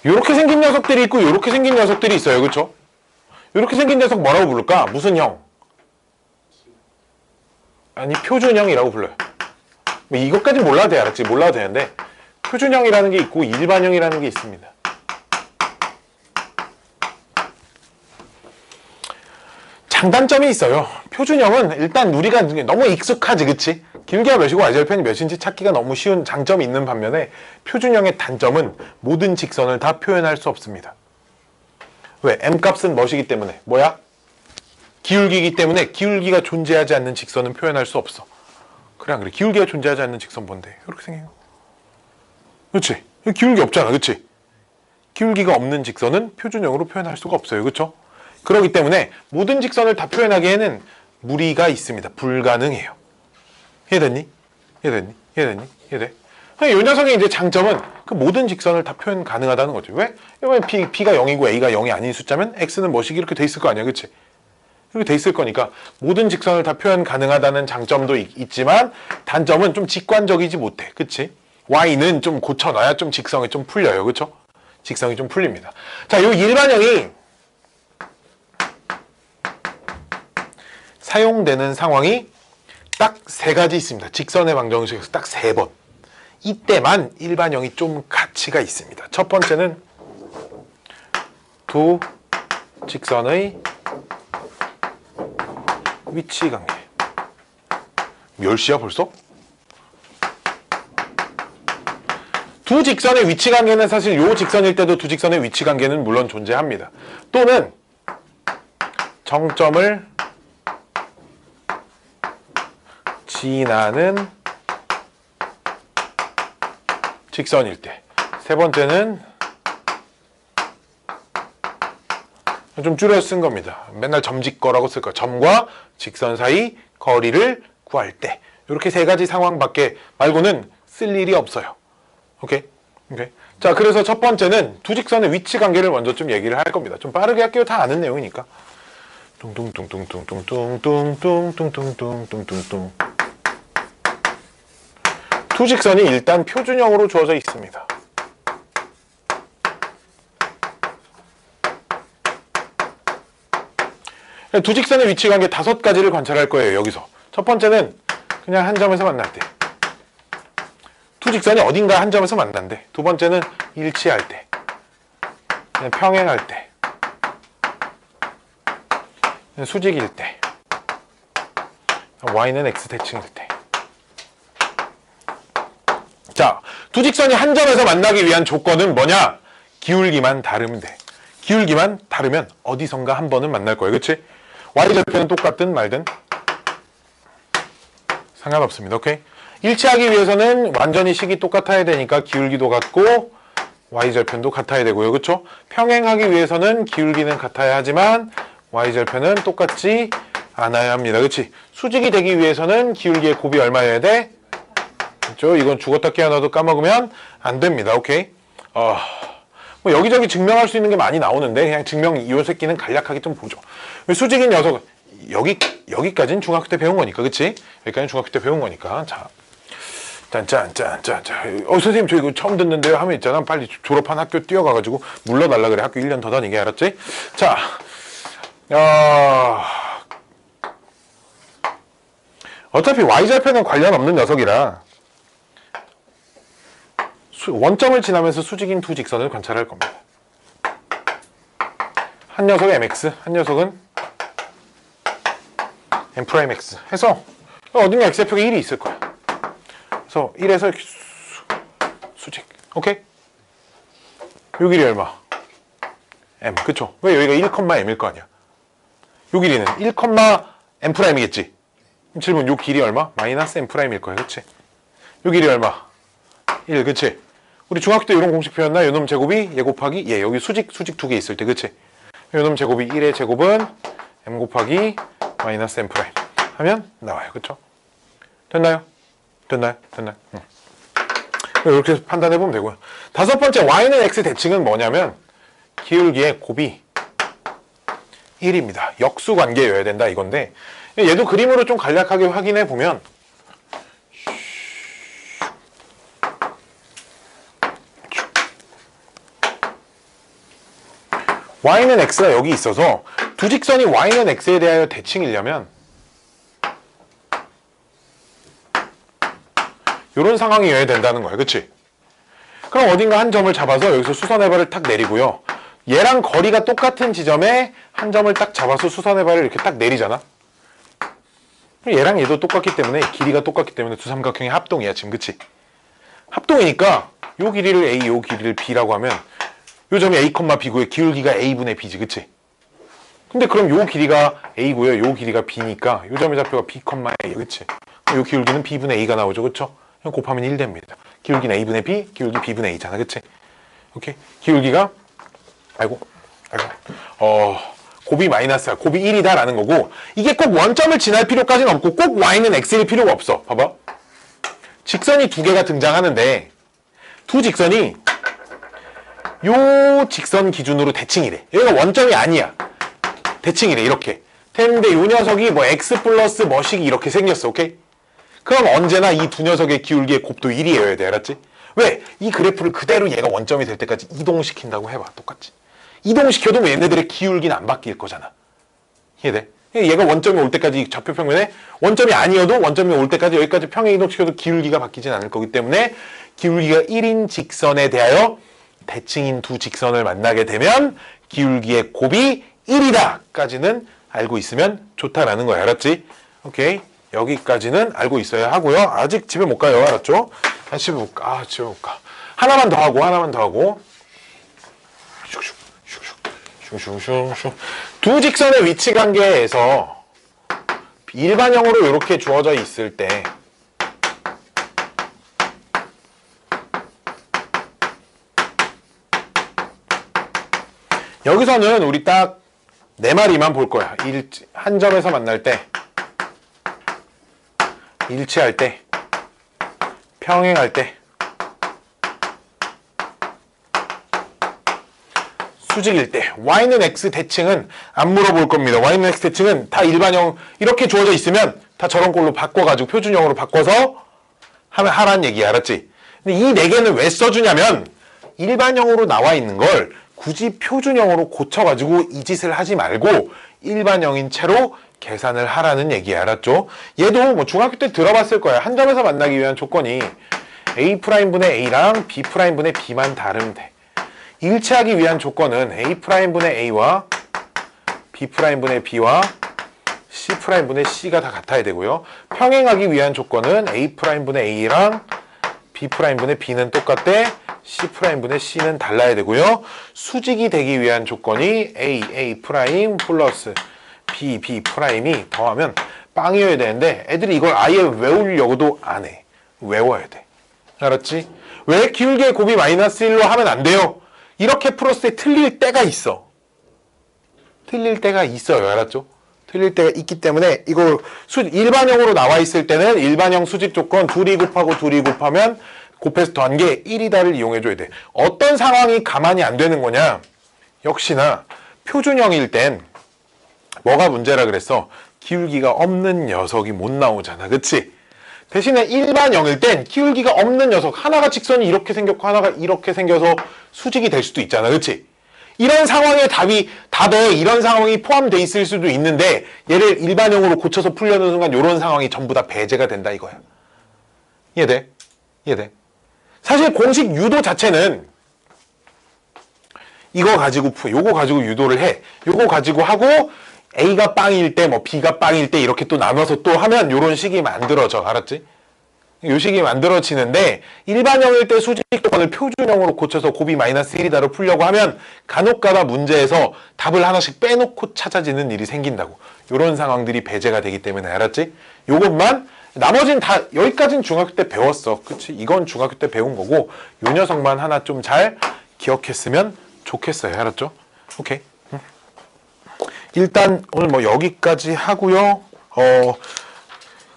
요렇게 생긴 녀석들이 있고 요렇게 생긴 녀석들이 있어요. 그쵸? 요렇게 생긴 녀석 뭐라고 부를까? 무슨 형? 아니 표준형이라고 불러요. 뭐 이것까지 몰라도 돼. 알았지? 몰라도 되는데 표준형이라는 게 있고 일반형이라는 게 있습니다. 장단점이 있어요. 표준형은 일단 우리가 너무 익숙하지, 그치? 길기가 몇이고 y절편이 몇인지 찾기가 너무 쉬운 장점이 있는 반면에 표준형의 단점은 모든 직선을 다 표현할 수 없습니다. 왜? m값은 뭐시기 때문에? 뭐야? 기울기이기 때문에 기울기가 존재하지 않는 직선은 표현할 수 없어. 그래 안 그래? 기울기가 존재하지 않는 직선 뭔데? 이렇게 생겨요. 그렇지? 기울기 없잖아, 그렇지? 기울기가 없는 직선은 표준형으로 표현할 수가 없어요, 그렇죠? 그렇기 때문에 모든 직선을 다 표현하기에는 무리가 있습니다. 불가능해요. 이해됐니? 이해됐니? 이해됐니? 이해돼? 이 녀석의 이제 장점은 그 모든 직선을 다 표현 가능하다는 거죠. 왜? 왜냐면 B가 0이고 A가 0이 아닌 숫자면 X는 뭐시기 이렇게 돼 있을 거 아니야, 그렇지? 이렇게 돼 있을 거니까 모든 직선을 다 표현 가능하다는 장점도 있지만 단점은 좀 직관적이지 못해, 그치? Y는 좀 고쳐놔야 좀 직성이 좀 풀려요, 그쵸? 직성이 좀 풀립니다. 자, 요 일반형이 사용되는 상황이 딱 세 가지 있습니다. 직선의 방정식에서 딱 3번. 이때만 일반형이 좀 가치가 있습니다. 첫 번째는 두 직선의 위치 관계. 몇 시야 벌써? 두 직선의 위치 관계는 사실 요 직선일 때도 두 직선의 위치 관계는 물론 존재합니다. 또는 정점을 지나는 직선일 때. 세 번째는 좀 줄여 쓴 겁니다. 맨날 점직거라고 쓸 거예요. 점과 직선 사이 거리를 구할 때. 이렇게 세 가지 상황밖에 말고는 쓸 일이 없어요. 오케이? 오케이. 자, 그래서 첫 번째는 두 직선의 위치 관계를 먼저 좀 얘기를 할 겁니다. 좀 빠르게 할게요. 다 아는 내용이니까. 뚱뚱뚱뚱뚱뚱뚱뚱뚱뚱뚱뚱뚱뚱뚱. 두 직선이 일단 표준형으로 주어져 있습니다. 두 직선의 위치 관계 5가지를 관찰할 거예요, 여기서. 첫 번째는 그냥 한 점에서 만날 때. 두 직선이 어딘가 한 점에서 만난대. 두 번째는 일치할 때. 그냥 평행할 때. 그냥 수직일 때. y는 x 대칭일 때. 자, 두 직선이 한 점에서 만나기 위한 조건은 뭐냐? 기울기만 다르면 돼. 기울기만 다르면 어디선가 한 번은 만날 거예요, 그치? y절편은 똑같든 말든 상관없습니다, 오케이? 일치하기 위해서는 완전히 식이 똑같아야 되니까 기울기도 같고 y절편도 같아야 되고요, 그쵸? 평행하기 위해서는 기울기는 같아야 하지만 y절편은 똑같지 않아야 합니다, 그치? 수직이 되기 위해서는 기울기의 곱이 얼마여야 돼? 그렇죠? 이건 죽었다 깨어나도 까먹으면 안 됩니다. 오케이? 뭐 여기저기 증명할 수 있는 게 많이 나오는데 그냥 증명 이 새끼는 간략하게 좀 보죠. 수직인 녀석 여기까지는 중학교 때 배운 거니까, 그치? 여기까지는 중학교 때 배운 거니까. 자, 짠짠짠짠. 선생님 저 이거 처음 듣는데요 하면 있잖아. 빨리 졸업한 학교 뛰어가가지고 물러달라 그래. 학교 1년 더 다니게, 알았지? 자, 어차피 y절편은 관련 없는 녀석이라 원점을 지나면서 수직인 두 직선을 관찰할 겁니다. 한 녀석은 mx, 한 녀석은 m'x 해서 어딘가 x좌표가 1이 있을 거야. 그래서 1에서 수직. 오케이? 요 길이 얼마? m. 그쵸? 왜 여기가 1,m일 거 아니야? 요 길이는 1,m'이겠지? 질문, 요 길이 얼마? 마이너스 m'일 거야, 그치? 요 길이 얼마? 1, 그치? 우리 중학교 때 이런 공식 배웠나? 요놈 제곱이 얘 곱하기 얘. 여기 수직 두 개 있을 때, 그치? 요놈 제곱이 1의 제곱은 m 곱하기 마이너스 m 프라임 하면 나와요, 그쵸? 됐나요? 됐나요? 응. 이렇게 판단해 보면 되고요. 다섯 번째, y는 x 대칭은 뭐냐면 기울기의 곱이 1입니다. 역수관계여야 된다 이건데, 얘도 그림으로 좀 간략하게 확인해 보면 y는 x가 여기 있어서 두 직선이 y는 x에 대하여 대칭이려면 이런 상황이어야 된다는 거예요, 그치? 그럼 어딘가 한 점을 잡아서 여기서 수선해발을 탁 내리고요. 얘랑 거리가 똑같은 지점에 한 점을 딱 잡아서 수선의 발을 이렇게 딱 내리잖아. 얘랑 얘도 똑같기 때문에 길이가 똑같기 때문에 두 삼각형의 합동이야 지금. 그치? 합동이니까 요 길이를 A, 요 길이를 B라고 하면 요 점이 A, B고요. 기울기가 A분의 B지. 그치? 근데 그럼 요 길이가 A고요. 요 길이가 B니까 요 점의 좌표가 B, A. 그치? 요 기울기는 B분의 A가 나오죠. 그쵸? 그럼 곱하면 1 됩니다. 기울기는 A분의 B, 기울기 B분의 A잖아. 그치? 오케이? 기울기가 곱이 마이너스야. 곱이 1이다 라는 거고, 이게 꼭 원점을 지날 필요까지는 없고 꼭 y는 x일 필요가 없어. 봐봐. 직선이 두 개가 등장하는데 두 직선이 요 직선 기준으로 대칭이래. 여기가 원점이 아니야. 대칭이래. 이렇게 됐는데 요 녀석이 뭐 x 플러스 뭐식이 이렇게 생겼어. 오케이? 그럼 언제나 이 두 녀석의 기울기의 곱도 1이어야 돼. 알았지? 왜? 이 그래프를 그대로 얘가 원점이 될 때까지 이동시킨다고 해봐. 똑같이. 이동시켜도 뭐 얘네들의 기울기는 안 바뀔 거잖아. 이해돼? 얘가 원점이 올 때까지 좌표평면에 원점이 아니어도 원점이 올 때까지 여기까지 평행 이동시켜도 기울기가 바뀌진 않을 거기 때문에 기울기가 1인 직선에 대하여 대칭인 두 직선을 만나게 되면 기울기의 곱이 1이다 까지는 알고 있으면 좋다라는 거야. 알았지? 오케이. 여기까지는 알고 있어야 하고요. 아직 집에 못 가요. 알았죠? 다시 집에 못 가. 집에 못 가. 하나만 더 하고 슝슝슝. 두 직선의 위치 관계에서 일반형으로 이렇게 주어져 있을 때 여기서는 우리 딱 네 마리만 볼 거야. 한 점에서 만날 때, 일치할 때, 평행할 때, 수직일 때. y는 x 대칭은 안 물어볼 겁니다. y는 x 대칭은 다 일반형 이렇게 주어져 있으면 다 저런 걸로 바꿔가지고 표준형으로 바꿔서 하면 하라는 얘기. 알았지? 근데 이 네 개는 왜 써주냐면 일반형으로 나와 있는 걸 굳이 표준형으로 고쳐가지고 이 짓을 하지 말고 일반형인 채로 계산을 하라는 얘기. 알았죠? 얘도 뭐 중학교 때 들어봤을 거야. 한 점에서 만나기 위한 조건이 A'분의 A랑 B'분의 B만 다르면 돼. 일치하기 위한 조건은 A'분의 A와 B'분의 B와 C'분의 C가 다 같아야 되고요. 평행하기 위한 조건은 A'분의 A랑 B'분의 B는 똑같대. C'분의 C는 달라야 되고요. 수직이 되기 위한 조건이 A 플러스 B B'이 더하면 빵이어야 되는데 애들이 이걸 아예 외우려고도 안 해. 외워야 돼. 알았지? 왜 기울기의 곱이 마이너스 1로 하면 안 돼요? 이렇게 풀었을 때 틀릴 때가 있어. 틀릴 때가 있어요. 알았죠? 틀릴 때가 있기 때문에 이거 일반형으로 나와 있을 때는 일반형 수직 조건 둘이 곱하고 둘이 곱하면 곱해서 더한 게 1이다를 이용해줘야 돼. 어떤 상황이 가만히 안 되는 거냐? 역시나 표준형일 땐 뭐가 문제라 그랬어? 기울기가 없는 녀석이 못 나오잖아. 그치? 대신에 일반형일 땐 기울기가 없는 녀석 하나가 직선이 이렇게 생겼고 하나가 이렇게 생겨서 수직이 될 수도 있잖아. 그치? 이런 상황의 답에 이런 상황이 포함되어 있을 수도 있는데 얘를 일반형으로 고쳐서 풀려는 순간 이런 상황이 전부 다 배제가 된다 이거야. 이해돼? 이해돼? 사실 공식 유도 자체는 요거 가지고 유도를 해. 요거 가지고 하고 A가 빵일 때, 뭐 B가 빵일 때 이렇게 또 나눠서 또 하면 요런 식이 만들어져. 알았지? 요 식이 만들어지는데 일반형일 때 수직 조건을 표준형으로 고쳐서 곱이 마이너스 1이다로 풀려고 하면 간혹가다 문제에서 답을 하나씩 빼놓고 찾아지는 일이 생긴다고. 요런 상황들이 배제가 되기 때문에. 알았지? 요것만 나머지는 다 여기까지는 중학교 때 배웠어. 그치? 이건 중학교 때 배운 거고 요 녀석만 하나 좀 잘 기억했으면 좋겠어요. 알았죠? 오케이. 일단 오늘 뭐 여기까지 하고요.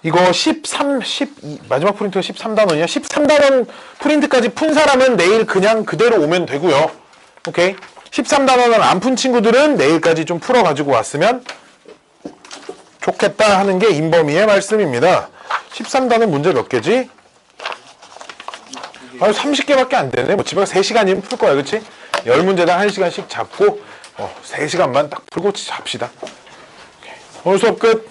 이거 마지막 프린트가 13단원이야. 13단원 프린트까지 푼 사람은 내일 그냥 그대로 오면 되고요. 오케이. 13단원을 안 푼 친구들은 내일까지 좀 풀어가지고 왔으면 좋겠다 하는 게 인범이의 말씀입니다. 13단원 문제 몇 개지? 30개밖에 안 되네. 뭐 집에 가서 3시간이면 풀 거야. 그치? 10문제당 1시간씩 잡고 3시간만 딱 풀고 잡시다. 오케이. 오늘 수업 끝.